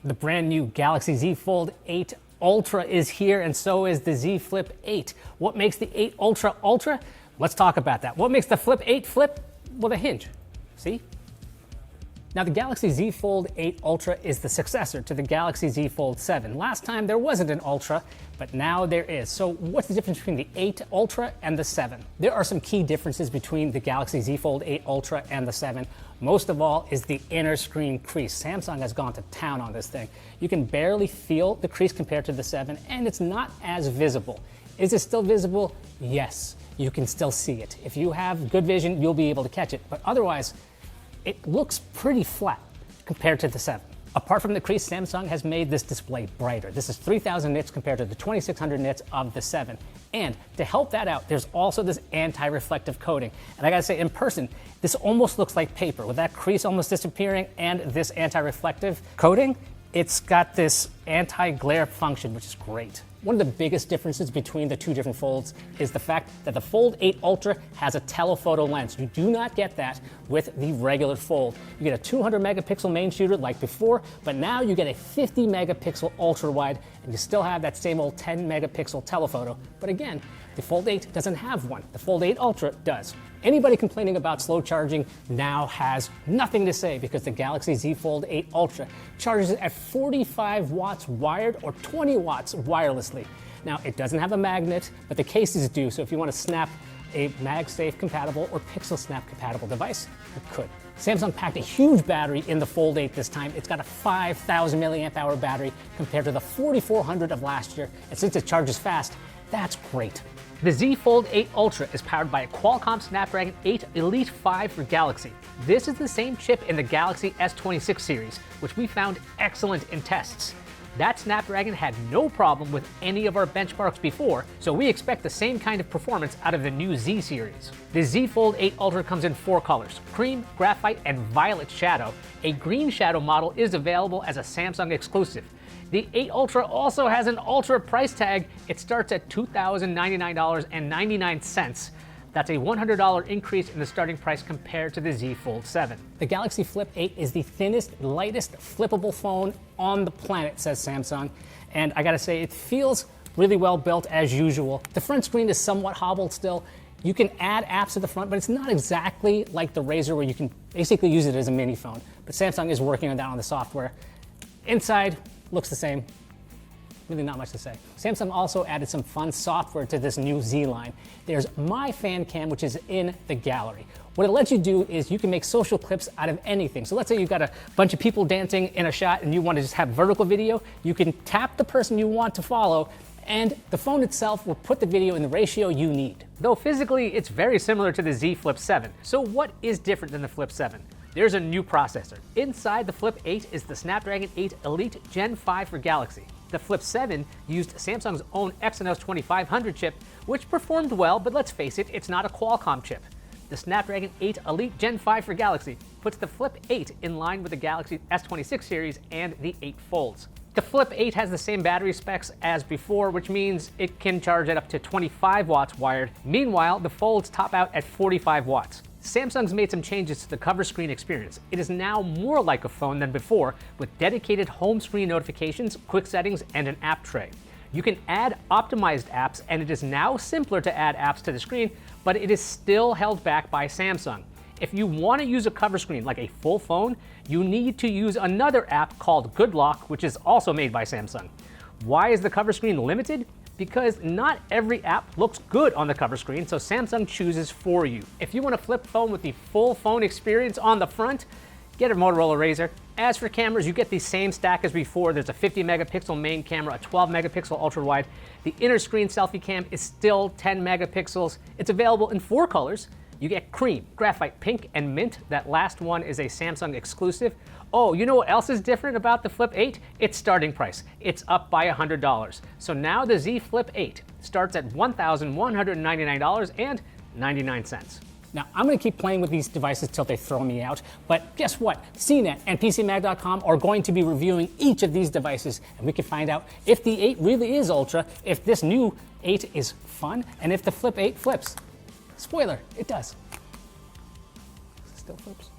The brand new Galaxy Z Fold 8 Ultra is here, and so is the Z Flip 8. What makes the 8 Ultra Ultra? Let's talk about that. What makes the Flip 8 flip? Well, the hinge. See? Now, the Galaxy Z Fold 8 Ultra is the successor to the Galaxy Z Fold 7. Last time there wasn't an Ultra, but now there is. So what's the difference between the 8 Ultra and the 7? There are some key differences between the Galaxy Z Fold 8 Ultra and the 7. Most of all is the inner screen crease. Samsung has gone to town on this thing. You can barely feel the crease compared to the 7, and it's not as visible. Is it still visible? Yes, you can still see it. If you have good vision, you'll be able to catch it, but otherwise, it looks pretty flat compared to the 7. Apart from the crease, Samsung has made this display brighter. This is 3,000 nits compared to the 2,600 nits of the 7. And to help that out, there's also this anti-reflective coating. And I gotta say, in person, this almost looks like paper. With that crease almost disappearing and this anti-reflective coating, it's got this anti-glare function, which is great. One of the biggest differences between the two different folds is the fact that the Fold 8 Ultra has a telephoto lens. You do not get that with the regular Fold. You get a 200 megapixel main shooter like before, but now you get a 50 megapixel ultra wide, and you still have that same old 10 megapixel telephoto. But again, the Fold 8 doesn't have one. The Fold 8 Ultra does. Anybody complaining about slow charging now has nothing to say, because the Galaxy Z Fold 8 Ultra charges at 45 watts wired or 20 watts wirelessly. Now, it doesn't have a magnet, but the cases do, so if you want to snap a MagSafe compatible or Pixel Snap compatible device, you could. Samsung packed a huge battery in the Fold 8 this time. It's got a 5,000 milliamp hour battery compared to the 4,400 of last year, and since it charges fast, that's great. The Z Fold 8 Ultra is powered by a Qualcomm Snapdragon 8 Elite 5 for Galaxy. This is the same chip in the Galaxy S26 series, which we found excellent in tests. That Snapdragon had no problem with any of our benchmarks before, so we expect the same kind of performance out of the new Z series. The Z Fold 8 Ultra comes in 4 colors: cream, graphite, and violet shadow. A green shadow model is available as a Samsung exclusive. The 8 Ultra also has an Ultra price tag. It starts at $2,099.99. That's a $100 increase in the starting price compared to the Z Fold 7. The Galaxy Flip 8 is the thinnest, lightest flippable phone on the planet, says Samsung. And I gotta say, it feels really well built as usual. The front screen is somewhat hobbled still. You can add apps to the front, but it's not exactly like the Razr where you can basically use it as a mini phone. But Samsung is working on that on the software. Inside, looks the same. Really not much to say. Samsung also added some fun software to this new Z line. There's My Fan Cam, which is in the gallery. What it lets you do is you can make social clips out of anything. So let's say you've got a bunch of people dancing in a shot and you want to just have vertical video. You can tap the person you want to follow, and the phone itself will put the video in the ratio you need. Though physically, it's very similar to the Z Flip 7. So what is different than the Flip 7? There's a new processor. Inside the Flip 8 is the Snapdragon 8 Elite Gen 5 for Galaxy. The Flip 7 used Samsung's own Exynos 2500 chip, which performed well, but let's face it, it's not a Qualcomm chip. The Snapdragon 8 Elite Gen 5 for Galaxy puts the Flip 8 in line with the Galaxy S26 series and the 8 Folds. The Flip 8 has the same battery specs as before, which means it can charge at up to 25 watts wired. Meanwhile, the Folds top out at 45 watts. Samsung's made some changes to the cover screen experience. It is now more like a phone than before, with dedicated home screen notifications, quick settings, and an app tray. You can add optimized apps, and it is now simpler to add apps to the screen, but it is still held back by Samsung. If you want to use a cover screen like a full phone, you need to use another app called Good Lock, which is also made by Samsung. Why is the cover screen limited? Because not every app looks good on the cover screen, so Samsung chooses for you. If you want a flip phone with the full phone experience on the front, get a Motorola Razr. As for cameras, you get the same stack as before. There's a 50 megapixel main camera, a 12 megapixel ultra wide. The inner screen selfie cam is still 10 megapixels. It's available in 4 colors. You get cream, graphite, pink, and mint. That last one is a Samsung exclusive. Oh, you know what else is different about the Flip 8? Its starting price. It's up by $100. So now the Z Flip 8 starts at $1,199.99. Now, I'm going to keep playing with these devices till they throw me out, but guess what? Cnet and PCMag.com are going to be reviewing each of these devices, and we can find out if the 8 really is Ultra, if this new 8 is fun, and if the Flip 8 flips. Spoiler, it does. Still flips.